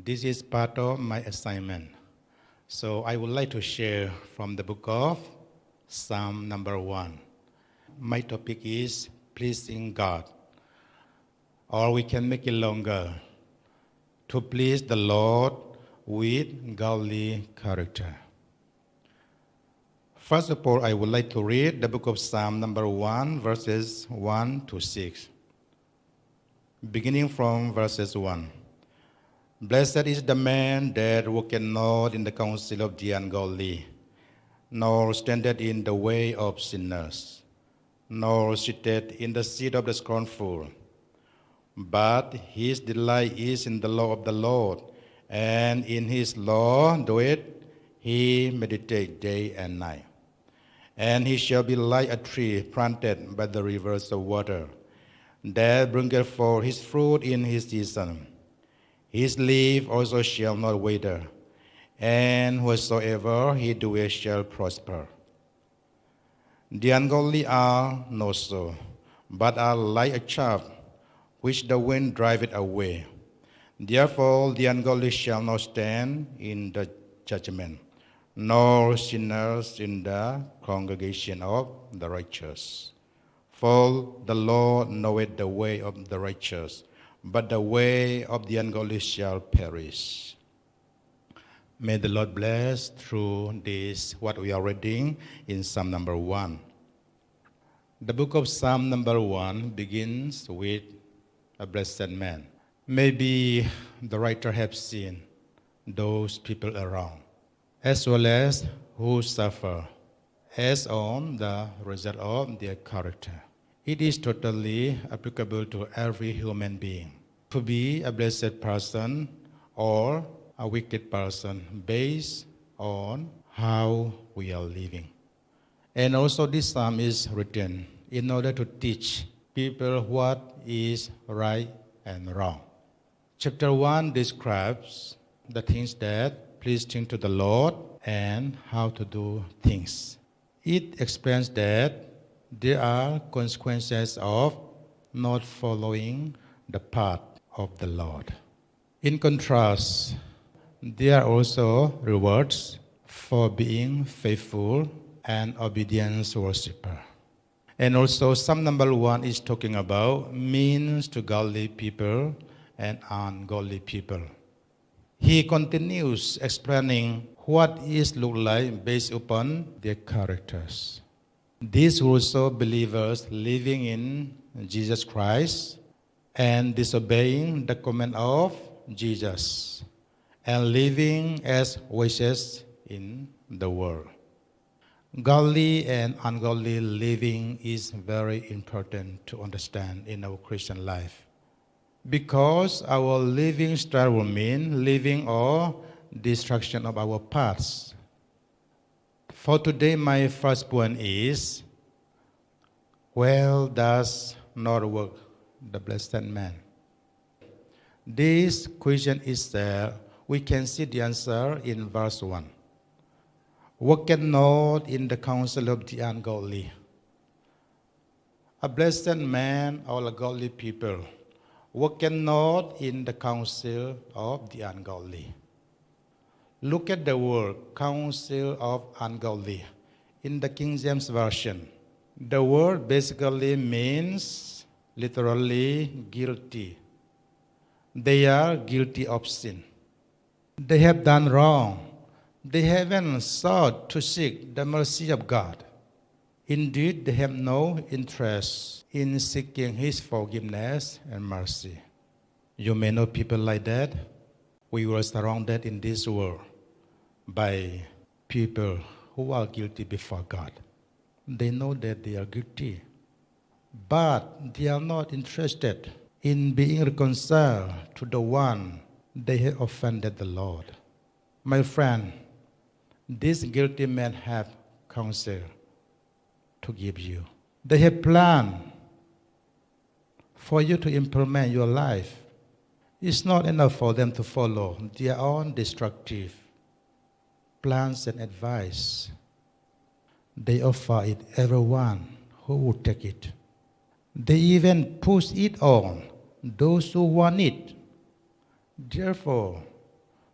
This is part of my assignment. So I would like to share from the book of Psalm number 1. My topic is pleasing God, or we can make it longer, to please the Lord with godly character. First of all, I would like to read the book of Psalm number 1, verses 1 to 6. Beginning from verses 1. Blessed is the man that walketh not in the counsel of the ungodly, nor standeth in the way of sinners, nor sitteth in the seat of the scornful. But his delight is in the law of the Lord, and in his law doeth he meditate day and night. And he shall be like a tree planted by the rivers of water, that bringeth forth his fruit in his season. His leaf also shall not wither, and whatsoever he doeth shall prosper. The ungodly are not so, but are like a chaff which the wind driveth away. Therefore the ungodly shall not stand in the judgment, nor sinners in the congregation of the righteous. For the Lord knoweth the way of the righteous, but the way of the ungodly shall perish. May the Lord bless through this what we are reading in Psalm number 1. The book of Psalm number 1 begins with a blessed man. Maybe the writer has seen those people around, as well as who suffer, as on the result of their character. It is totally applicable to every human being to be a blessed person or a wicked person based on how we are living. And also this psalm is written in order to teach people what is right and wrong. Chapter 1 describes the things that pleasing to the Lord and how to do things. It explains that there are consequences of not following the path of the Lord. In contrast, there are also rewards for being faithful and obedient worshiper. And also Psalm number 1 is talking about means to godly people and ungodly people. He continues explaining what is look like based upon their characters. These also believers living in Jesus Christ and disobeying the command of Jesus and living as witches in the world. Godly and ungodly living is very important to understand in our Christian life, because our living style will mean living or destruction of our past. For today, my first point is, well does not work the blessed man? This question is there. We can see the answer in verse 1. Walketh not in the counsel of the ungodly. A blessed man or a godly people walketh not in the counsel of the ungodly. Look at the word counsel of ungodly in the King James Version. The word basically means literally guilty. They are guilty of sin. They have done wrong. They haven't sought to seek the mercy of God. Indeed, they have no interest in seeking His forgiveness and mercy. You may know people like that. We were surrounded in this world by people who are guilty before God. They know that they are guilty, but they are not interested in being reconciled to the one they have offended the Lord. My friend, these guilty men have counsel to give you. They have planned for you to implement your life. It's not enough for them to follow their own destructive plans and advice. They offer it everyone who would take it. They even push it on those who want it. Therefore,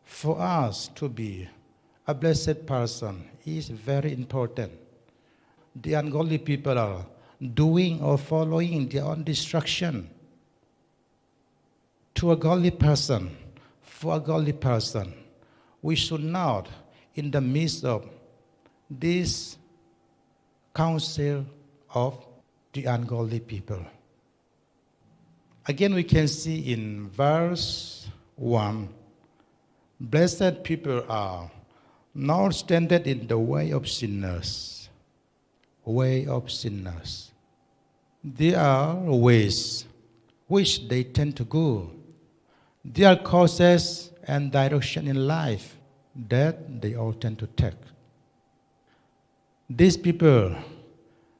For us to be a blessed person is very important. The ungodly people are doing or following their own destruction. To a godly person, for a godly person, we should not, in the midst of this counsel of the ungodly people. Again, we can see in verse 1, blessed people are not standing in the way of sinners. Way of sinners. There are ways which they tend to go. There are courses and direction in life that they all tend to take. These people,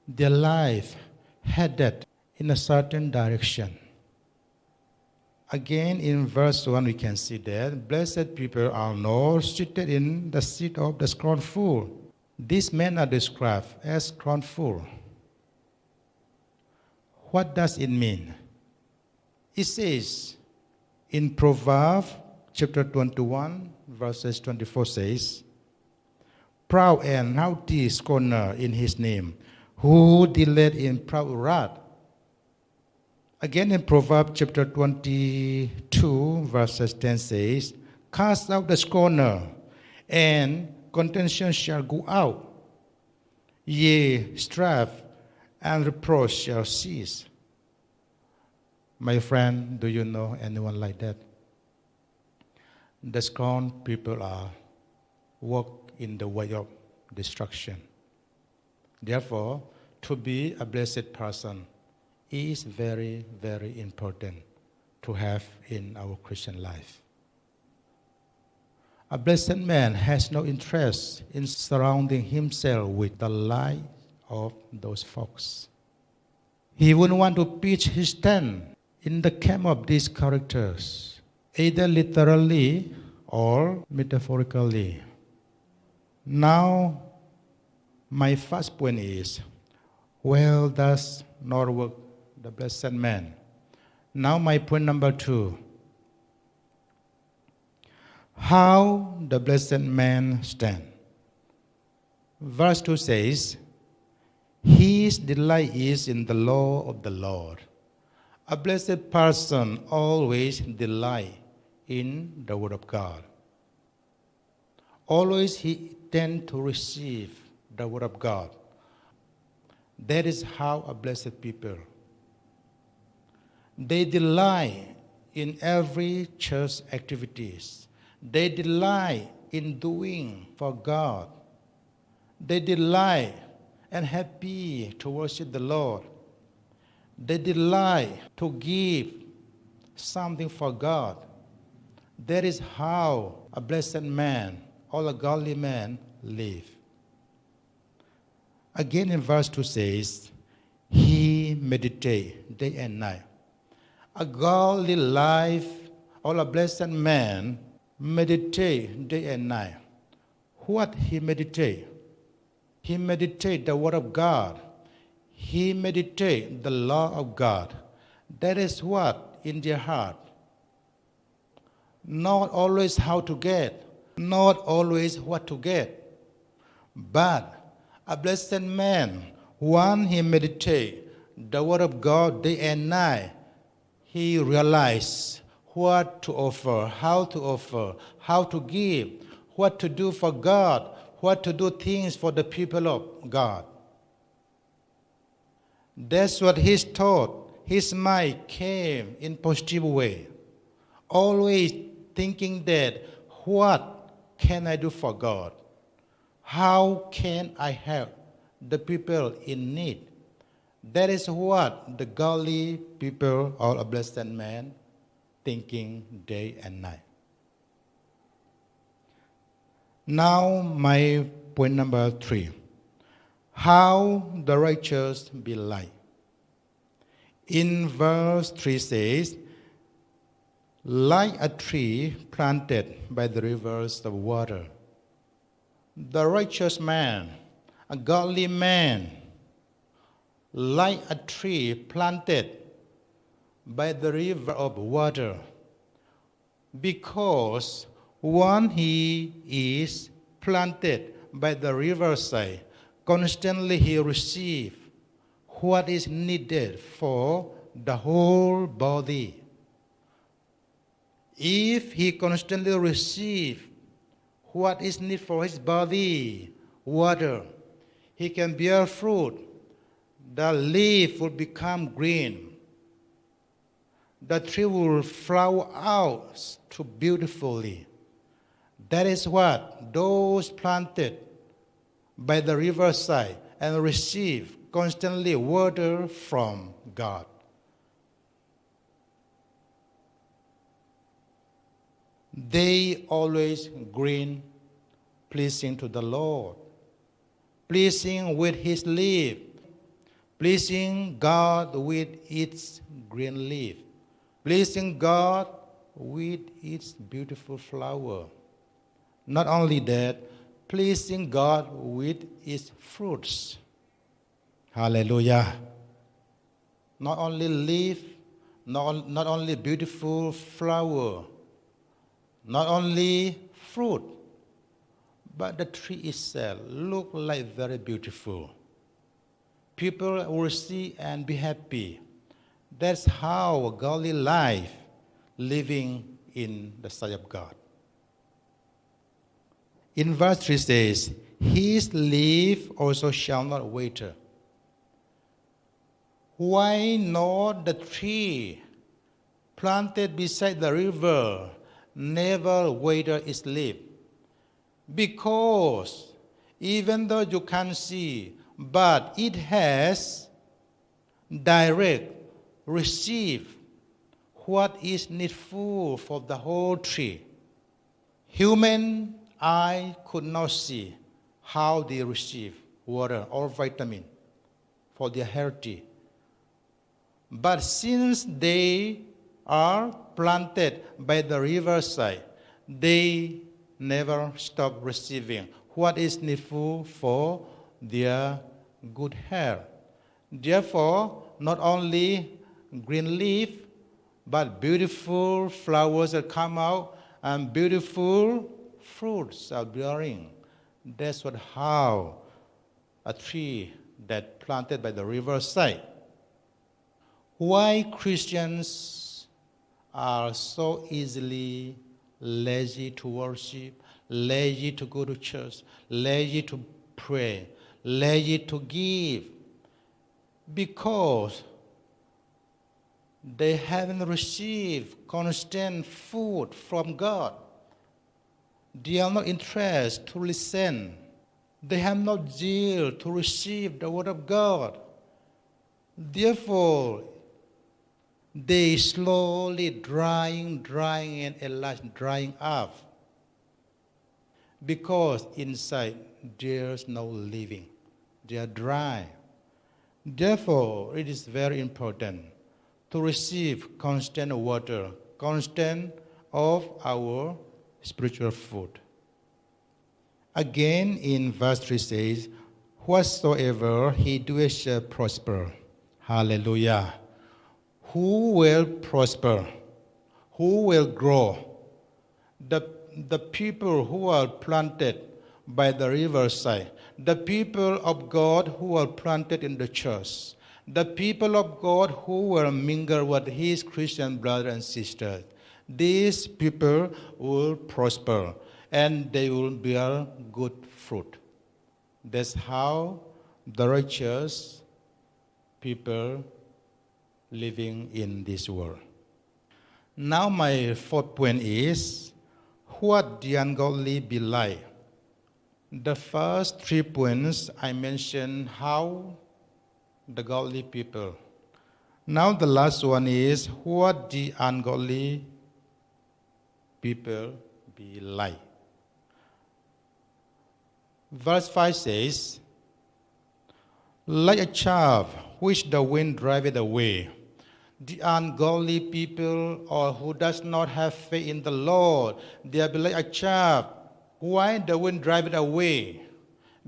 their life headed in a certain direction. Again, in verse 1, we can see that blessed people are not seated in the seat of the scornful. These men are described as scornful. What does it mean? It says in Proverbs chapter 21, verses 24 says, proud and haughty scorner in his name, who delight in proud wrath. Again in Proverbs chapter 22, verses 10 says, cast out the scorner, and contention shall go out. Yea, strife and reproach shall cease. My friend, do you know anyone like that? The scorned people are walk in the way of destruction. Therefore, to be a blessed person is very, very important to have in our Christian life. A blessed man has no interest in surrounding himself with the light of those folks. He wouldn't want to pitch his tent in the camp of these characters, either literally or metaphorically. Now, my first point is, well, does not work the blessed man. Now my point number 2. How the blessed man stand. Verse 2 says, his delight is in the law of the Lord. A blessed person always delight in the word of God. Always he tend to receive the word of God. That is how a blessed people. They delight in every church activities. They delight in doing for God. They delight and happy to worship the Lord. They delight to give something for God. That is how a blessed man or a godly man live. Again in verse 2 says, he meditate day and night. A godly life or a blessed man meditate day and night. What he meditate? He meditate the word of God. He meditate the law of God. That is what in their heart. Not always how to get, not always what to get, but a blessed man, when he meditate the word of God day and night, he realizes what to offer, how to give, what to do for God, what to do things for the people of God. That's what his thought, his mind came in positive way. Always thinking that, what can I do for God? How can I help the people in need? That is what the godly people or a blessed man thinking day and night. Now my point number 3. How the righteous be like. In verse 3 says, like a tree planted by the rivers of water. The righteous man, a godly man, like a tree planted by the river of water. Because One, he is planted by the riverside. Constantly he receives what is needed for the whole body. If he constantly receives what is needed for his body, water, he can bear fruit. The leaf will become green. The tree will flower out too beautifully. That is what those planted by the riverside and receive constantly water from God. They always green, pleasing to the Lord, pleasing with his leaf, pleasing God with its green leaf, pleasing God with its beautiful flower. Not only that, pleasing God with its fruits. Hallelujah. Not only leaf, not only beautiful flower, not only fruit, but the tree itself look like very beautiful. People will see and be happy. That's how a godly life living in the sight of God. In verse 3 says, his leaf also shall not wither. Why not the tree planted beside the river never wither its leaf? Because even though you can't see, but it has direct received what is needful for the whole tree. Human eye could not see how they receive water or vitamin for their healthy. But since they are planted by the riverside, they never stop receiving what is needful for their good health. Therefore, not only green leaf, but beautiful flowers that come out and beautiful fruits are bearing. That's how a tree that planted by the riverside. Why Christians are so easily lazy to worship, lazy to go to church, lazy to pray, lazy to give? Because they haven't received constant food from God. They are not interested to listen. They have no zeal to receive the word of God. Therefore, they slowly drying and at last drying up. Because inside there's no living. They are dry. Therefore, it is very important to receive constant water, constant of our spiritual food. Again, in verse 3 says, whatsoever he doeth shall prosper. Hallelujah. Who will prosper? Who will grow? The people who are planted by the riverside, the people of God who are planted in the church, the people of God who will mingle with his Christian brothers and sisters, these people will prosper and they will bear good fruit. That's how the righteous people living in this world. Now my fourth point is, what the ungodly be like? The first 3 points I mentioned how the godly people. Now the last one is, what the ungodly people be like? Verse 5 says, like a chaff which the wind driveth away. The ungodly people or who does not have faith in the Lord, they are like a chaff. Why the wind drive it away?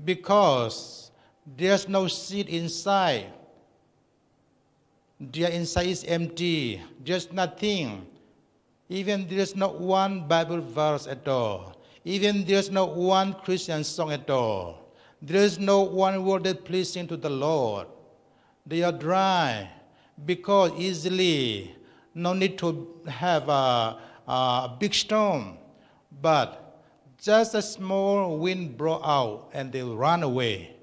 Because there's no seed inside. Their inside is empty. There's nothing. Even there is not one Bible verse at all. Even there is not one Christian song at all. There is no one word that pleasing to the Lord. They are dry because easily, no need to have a big storm, but just a small wind blow out and they will run away.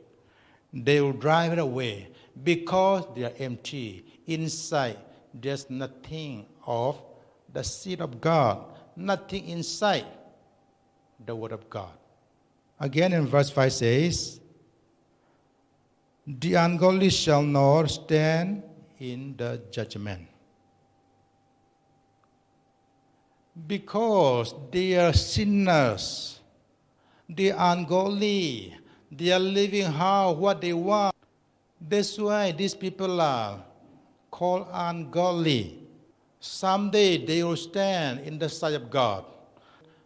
They will drive it away because they are empty. Inside, there's nothing of the seed of God, nothing inside the Word of God. Again in verse 5 says, the ungodly shall not stand in the judgment, because they are sinners, they are ungodly, they are living how what they want. That's why these people are called ungodly. Someday they will stand in the sight of God.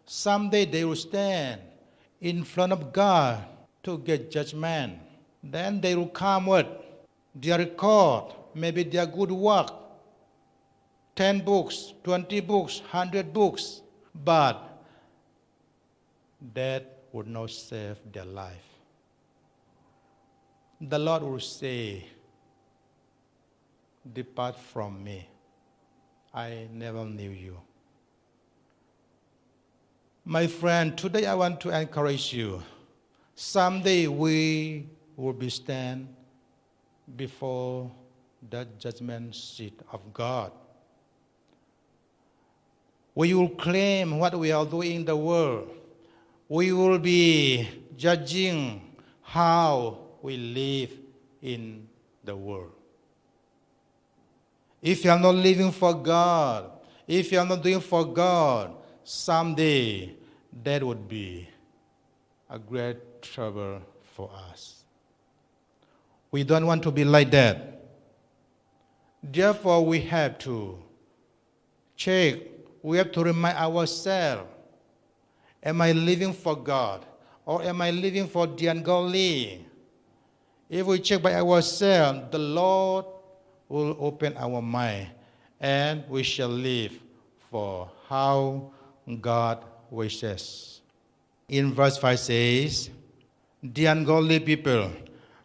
Someday they will stand in front of God to get judgment. Then they will come with their record, maybe their good work, 10 books, 20 books, 100 books, but that would not save their life. The Lord will say, depart from me. I never knew you. My friend, today I want to encourage you. Someday we will be stand before the judgment seat of God. We will claim what we are doing in the world. We will be judging how we live in the world. If you are not living for God, if you are not doing for God, someday that would be a great trouble for us. We don't want to be like that. Therefore, we have to check. We have to remind ourselves, am I living for God or am I living for the ungodly? If we check by ourselves, the Lord will open our mind and we shall live for how God wishes. In verse 5 says, the ungodly people,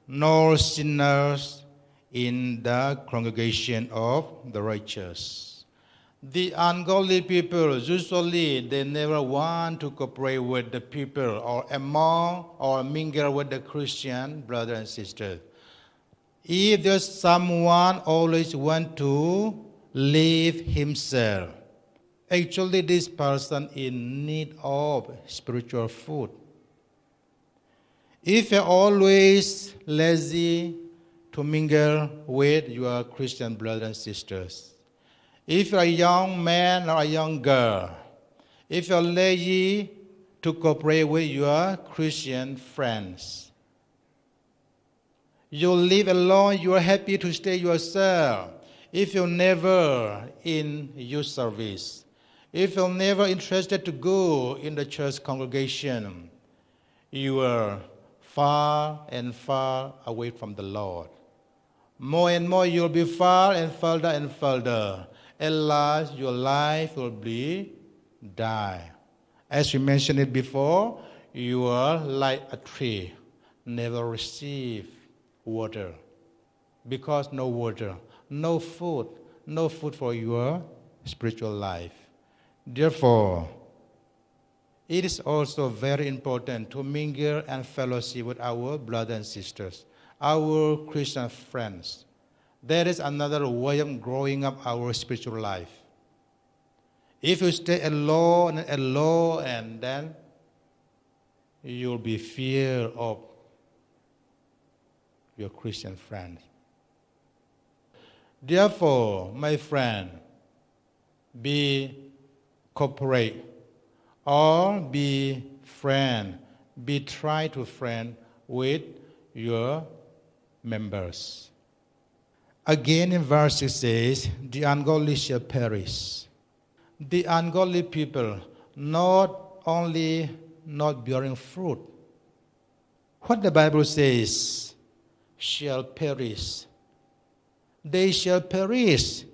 nor sinners in the congregation of the righteous. The ungodly people, usually they never want to cooperate with the people or among or mingle with the Christian brothers and sisters. If there's someone always want to live himself, actually this person in need of spiritual food. If you're always lazy to mingle with your Christian brothers and sisters, if you're a young man or a young girl, if you're lazy to cooperate with your Christian friends, you live alone, you are happy to stay yourself. If you're never in youth service, if you're never interested to go in the church congregation, you are far and far away from the Lord. More and more you'll be far and further and further. At last, your life will be die. As we mentioned it before, you are like a tree, never receive water, because no water, no food for your spiritual life. Therefore, it is also very important to mingle and fellowship with our brothers and sisters, our Christian friends. That is another way of growing up our spiritual life. If you stay alone, and then you'll be fear of your Christian friends. Therefore, my friend, be cooperate or be friend, try to friend with your members. Again in verse 6 says, the ungodly shall perish. The ungodly people not only not bearing fruit, what the Bible says, shall perish. They shall perish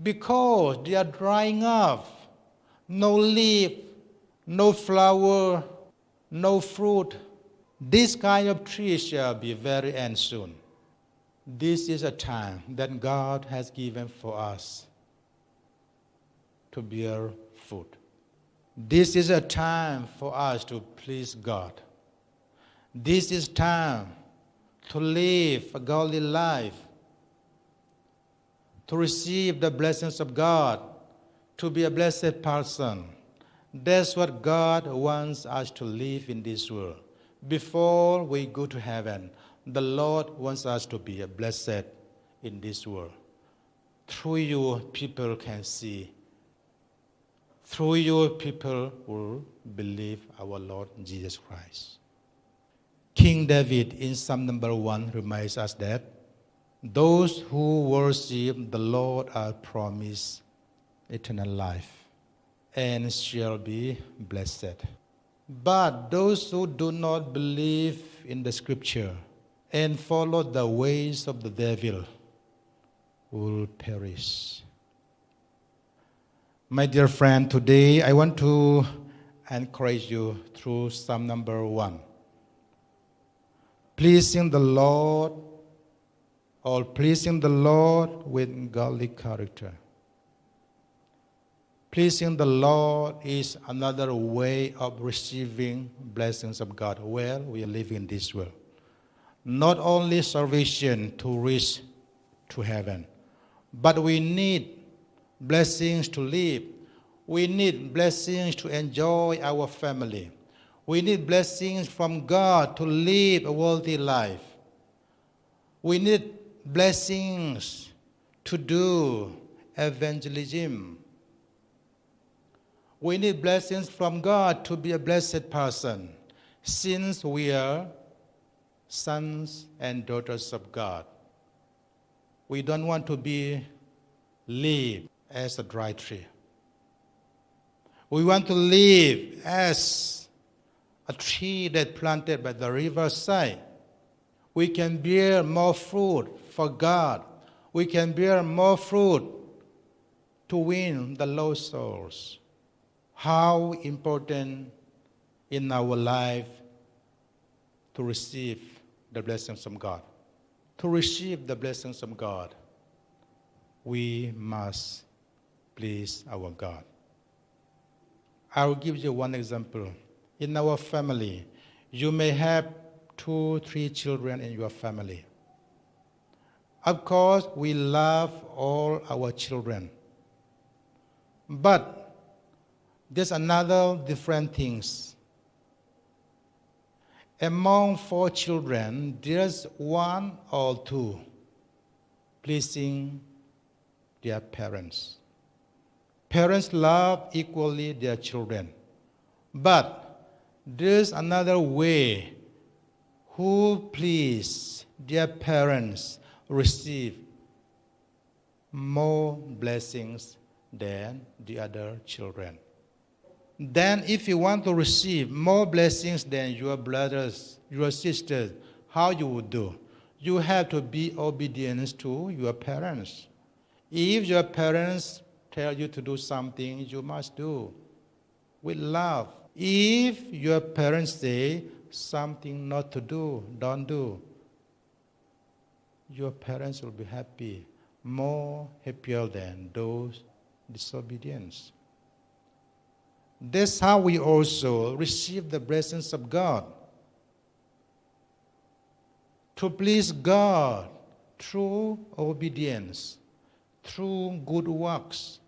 because they are drying up. no leaf, no flower, no fruit. This kind of tree shall be very end soon. This is a time that God has given for us to bear fruit. This is a time for us to please God. This is time to live a godly life, to receive the blessings of God, to be a blessed person. That's what God wants us to live in this world. Before we go to heaven, the Lord wants us to be blessed in this world. Through you, people can see. Through you, people will believe our Lord Jesus Christ. King David in Psalm number 1 reminds us that those who worship the Lord are promised eternal life and shall be blessed. But those who do not believe in the scripture and follow the ways of the devil will perish. My dear friend, today I want to encourage you through Psalm number 1. Pleasing the Lord, or pleasing the Lord with godly character. Pleasing the Lord is another way of receiving blessings of God while we are living in this world. Not only salvation to reach to heaven, but we need blessings to live. We need blessings to enjoy our family. We need blessings from God to live a worthy life. We need blessings to do evangelism. We need blessings from God to be a blessed person, since we are sons and daughters of God. We don't want to live as a dry tree. We want to live as a tree that planted by the riverside. We can bear more fruit for God. We can bear more fruit to win the lost souls. How important in our life to receive the blessings of God. To receive the blessings of God, we must please our God. I will give you one example. In our family, you may have 2, 3 children in your family. Of course, we love all our children. But there's another different things. Among 4 children, there's 1 or 2 pleasing their parents. Parents love equally their children. But there's another way who please their parents receive more blessings than the other children. Then if you want to receive more blessings than your brothers, your sisters, how you would do? You have to be obedient to your parents. If your parents tell you to do something, you must do with love. If your parents say something not to do, don't do, your parents will be happy, more happier than those disobedience. That's how we also receive the blessings of God. To please God through obedience, through good works.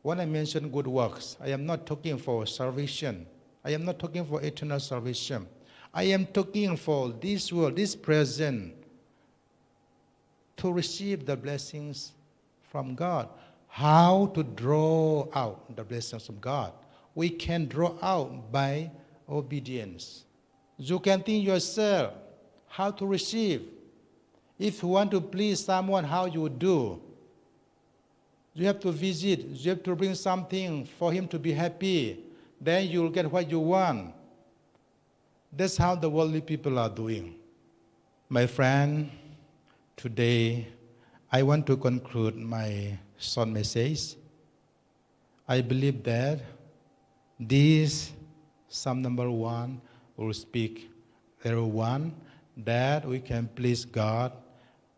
When I mention good works, I am not talking for salvation. I am not talking for eternal salvation. I am talking for this world, this present, to receive the blessings from God. How to draw out the blessings of God? We can draw out by obedience. You can think yourself how to receive. If you want to please someone, how you would do? You have to visit. You have to bring something for him to be happy. Then you will get what you want. That's how the worldly people are doing. My friend, today I want to conclude my short message. I believe that this Psalm number 1 will speak very one that we can please God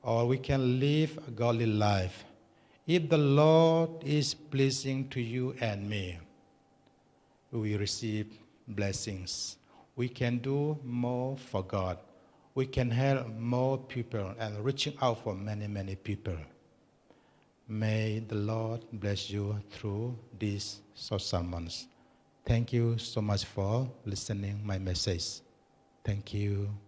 or we can live a godly life. If the Lord is pleasing to you and me, we receive blessings. We can do more for God. We can help more people and reaching out for many, many people. May the Lord bless you through these short sermons. Thank you so much for listening my message. Thank you.